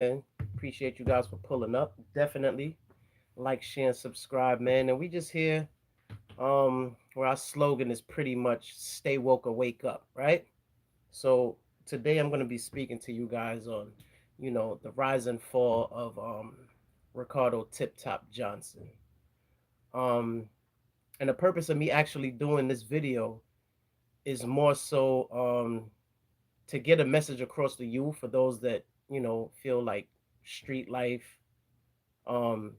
man. Appreciate you guys for pulling up. Definitely like, share, and subscribe, man. And we just here, where our slogan is pretty much "Stay woke or wake up," right? So today I'm gonna be speaking to you guys on, the rise and fall of Ricardo Tip Top Johnson. Um, and the purpose of me actually doing this video is more so to get a message across to you for those that feel like street life um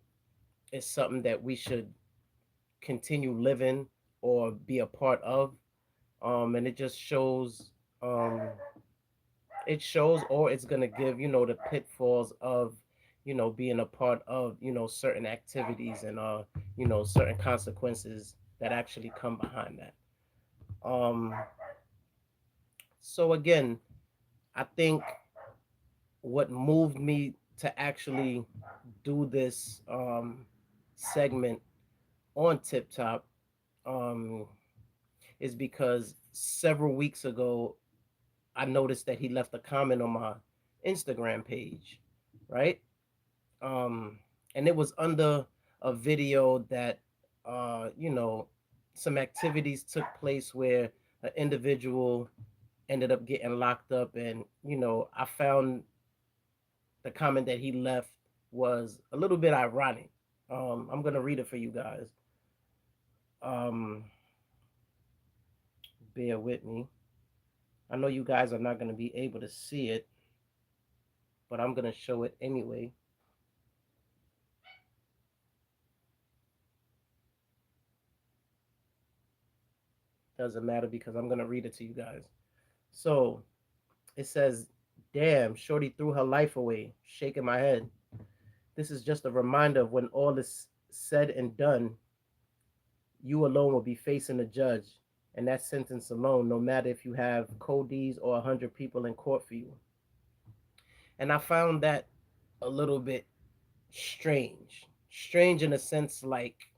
is something that we should continue living or be a part of. And it just shows um or it's gonna give the pitfalls of being a part of certain activities and certain consequences that actually come behind that. Um so again, I think what moved me to actually do this segment on Tip Top um, is because several weeks ago I noticed that he left a comment on my Instagram page, right? Um, and it was under a video that some activities took place where an individual ended up getting locked up, and I found the comment that he left was a little bit ironic. I'm gonna read it for you guys. Um, Bear with me. I know you guys are not gonna be able to see it, but I'm gonna show it anyway. Doesn't matter because I'm gonna read it to you guys. So it says, "Damn, Shorty threw her life away." Shaking my head. This is just a reminder of when all is said and done, you alone will be facing the judge, and that sentence alone, no matter if you have Cody's or 100 people in court for you. And I found that a little bit strange in a sense, like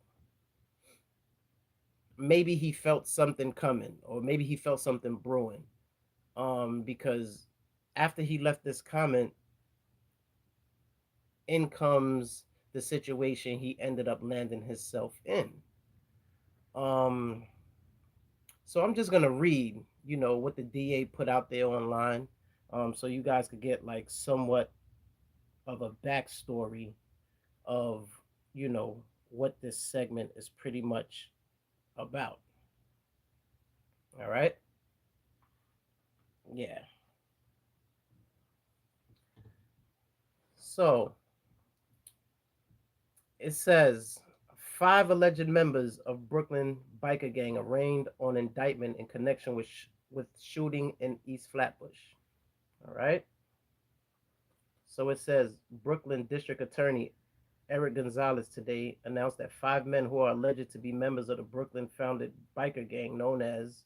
maybe he felt something coming, or maybe he felt something brewing. Because after he left this comment, in comes the situation he ended up landing himself in. Um, so I'm just gonna read, what the DA put out there online, so you guys could get like somewhat of a backstory of, what this segment is pretty much about. All right. Yeah. So it says five alleged members of Brooklyn biker gang arraigned on indictment in connection with shooting in East Flatbush. All right. So it says Brooklyn District Attorney Eric Gonzalez today announced that five men who are alleged to be members of the Brooklyn founded biker gang known as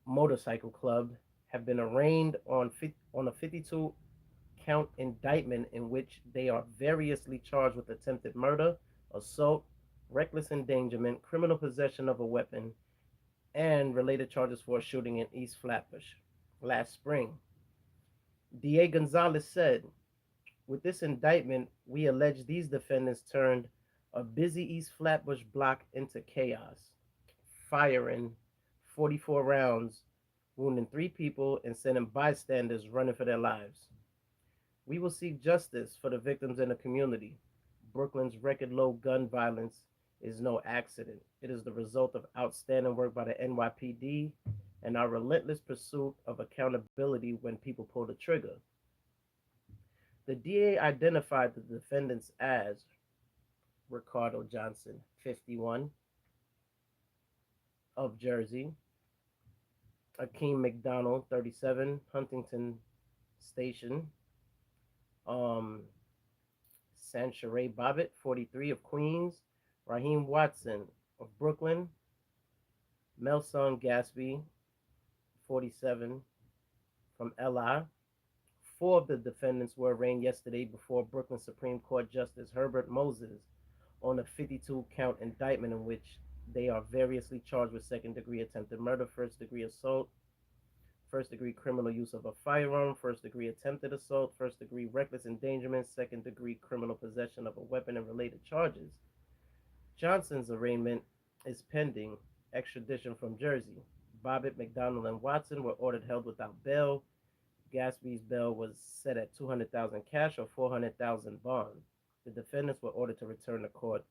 Motorcycle Club have been arraigned on a 52 count indictment in which they are variously charged with attempted murder, assault, reckless endangerment, criminal possession of a weapon, and related charges for a shooting in East Flatbush last spring. DA Gonzalez said, "With this indictment, we allege these defendants turned a busy East Flatbush block into chaos, firing 44 rounds, wounding three people, and sending bystanders running for their lives. We will seek justice for the victims in the community. Brooklyn's record low gun violence is no accident. It is the result of outstanding work by the NYPD and our relentless pursuit of accountability when people pull the trigger." The DA identified the defendants as Ricardo Johnson, 51, of Jersey; Akeem McDonald, 37, Huntington Station; um, Sansharay Bobbitt, 43, of Queens; Raheem Watson of Brooklyn; Melson Gatsby, 47, from LI. Four of the defendants were arraigned yesterday before Brooklyn Supreme Court Justice Herbert Moses on a 52 count indictment in which they are variously charged with second degree attempted murder, first degree assault, first degree criminal use of a firearm, first degree attempted assault, first degree reckless endangerment, second degree criminal possession of a weapon and related charges. Johnson's arraignment is pending extradition from Jersey. Bobbitt, McDonald, and Watson were ordered held without bail. Gatsby's bail was set at 200,000 cash or 400,000 bond. The defendants were ordered to return to court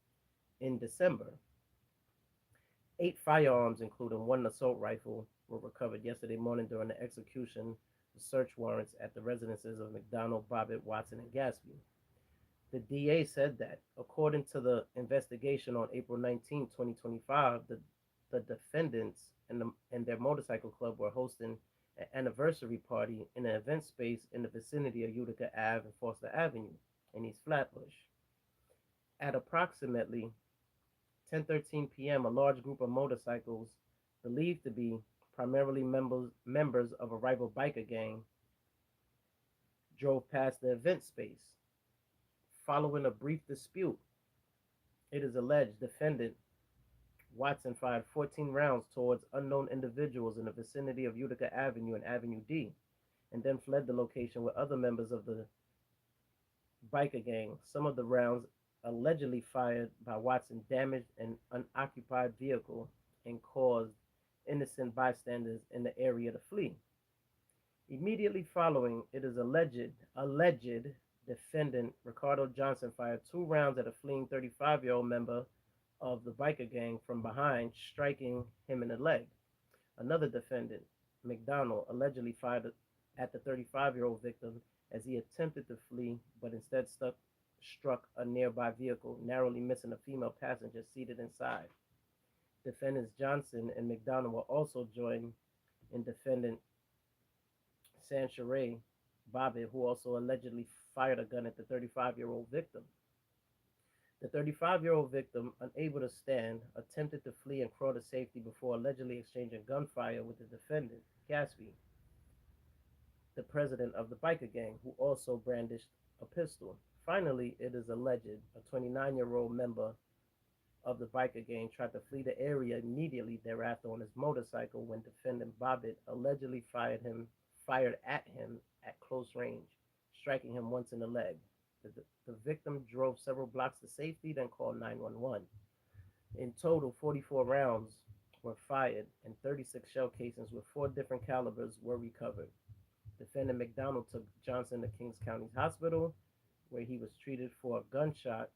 in December. 8 firearms, including one assault rifle, were recovered yesterday morning during the execution of search warrants at the residences of McDonald, Bobbitt, Watson, and Gatsby. The DA said that, according to the investigation on April 19, 2025, the defendants and their motorcycle club were hosting an anniversary party in an event space in the vicinity of Utica Ave and Foster Avenue in East Flatbush. At approximately 10:13 p.m., a large group of motorcycles, believed to be primarily members of a rival biker gang, drove past the event space. Following a brief dispute, it is alleged defendant Watson fired 14 rounds towards unknown individuals in the vicinity of Utica Avenue and Avenue D, and then fled the location with other members of the biker gang. Some of the rounds allegedly fired by Watson damaged an unoccupied vehicle and caused innocent bystanders in the area to flee. Immediately following, it is alleged defendant Ricardo Johnson fired 2 rounds at a fleeing 35-year-old member of the biker gang from behind, striking him in the leg. Another defendant, McDonald, allegedly fired at the 35-year-old victim as he attempted to flee, but instead struck a nearby vehicle, narrowly missing a female passenger seated inside. Defendants Johnson and McDonald were also joined in defendant Sancharay Bobbitt, who also allegedly fired a gun at the 35-year-old victim. The 35-year-old victim, unable to stand, attempted to flee and crawl to safety before allegedly exchanging gunfire with the defendant, Gatsby, the president of the biker gang, who also brandished a pistol. Finally, it is alleged a 29-year-old member of the biker gang tried to flee the area immediately thereafter on his motorcycle when defendant Bobbitt allegedly fired at him at close range, striking him once in the leg. The victim drove several blocks to safety, then called 911. In total, 44 rounds were fired and 36 shell casings with 4 different calibers were recovered. Defendant McDonald took Johnson to Kings County Hospital, where he was treated for a gunshot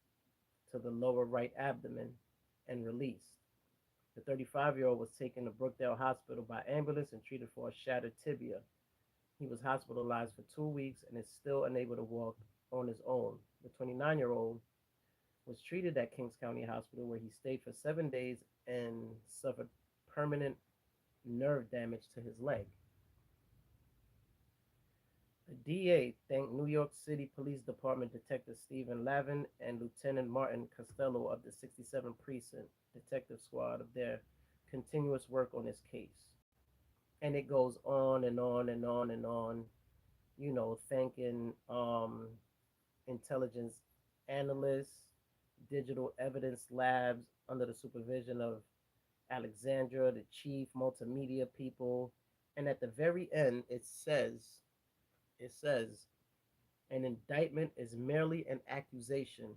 to the lower right abdomen and released. The 35-year-old was taken to Brookdale Hospital by ambulance and treated for a shattered tibia. He was hospitalized for 2 weeks and is still unable to walk on his own. The 29-year-old was treated at Kings County Hospital, where he stayed for 7 days and suffered permanent nerve damage to his leg. The DA thanked New York City Police Department Detective Stephen Lavin and Lieutenant Martin Costello of the 67th Precinct Detective Squad of their continuous work on this case. And it goes on and on and on and on, thanking intelligence analysts, digital evidence labs under the supervision of Alexandra, the chief multimedia people. And at the very end, it says, an indictment is merely an accusation